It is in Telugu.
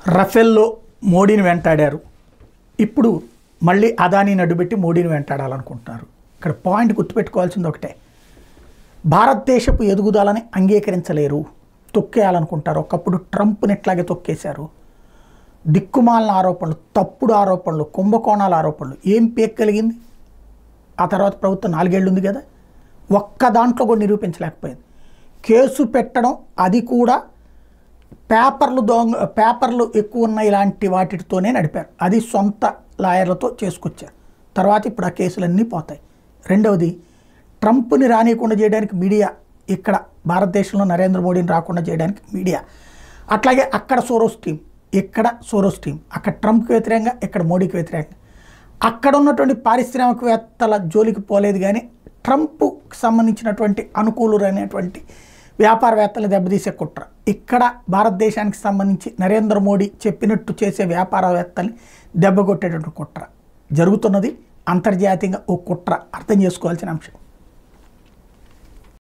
రఫేల్లో మోడీని వెంటాడారు. ఇప్పుడు మళ్ళీ అదానీని అడ్డుపెట్టి మోడీని వెంటాడాలనుకుంటున్నారు. ఇక్కడ పాయింట్ గుర్తుపెట్టుకోవాల్సింది ఒకటే, భారతదేశపు ఎదుగుదలని అంగీకరించలేరు, తొక్కేయాలనుకుంటారు. ఒకప్పుడు ట్రంప్ని ఇట్లాగే తొక్కేశారు. దిక్కుమాలిన ఆరోపణలు, తప్పుడు ఆరోపణలు, కుంభకోణాల ఆరోపణలు, ఏం పీక్కగలిగింది? ఆ తర్వాత ప్రభుత్వం 4 ఏళ్ళు ఉంది కదా, ఒక్క దాంట్లో కూడా నిరూపించలేకపోయింది. కేసు పెట్టడం, అది కూడా పేపర్లు ఎక్కువ ఉన్న ఇలాంటి వాటితోనే నడిపారు. అది సొంత లాయర్లతో చేసుకొచ్చారు. తర్వాత ఇప్పుడు ఆ కేసులన్నీ పోతాయి. రెండవది, ట్రంప్ని రానియకుండా చేయడానికి మీడియా, ఇక్కడ భారతదేశంలో నరేంద్ర మోడీని రాకుండా చేయడానికి మీడియా, అట్లాగే అక్కడ సోరోస్ టీం, ఇక్కడ సోరోస్ టీం, అక్కడ ట్రంప్కి వ్యతిరేకంగా, ఇక్కడ మోడీకి వ్యతిరేకంగా. అక్కడ ఉన్నటువంటి పారిశ్రామికవేత్తల జోలికి పోలేదు, కానీ ట్రంప్కి సంబంధించినటువంటి అనుకూలురైనటువంటి వ్యాపారవేత్తలు దెబ్బతీసే కుట్ర. ఇక్కడ భారతదేశానికి సంబంధించి నరేంద్ర మోడీ చెప్పినట్టు చేసే వ్యాపారవేత్తల్ని దెబ్బకొట్టేటువంటి కుట్ర జరుగుతున్నది. అంతర్జాతీయంగా ఓ కుట్ర, అర్థం చేసుకోవాల్సిన అంశం.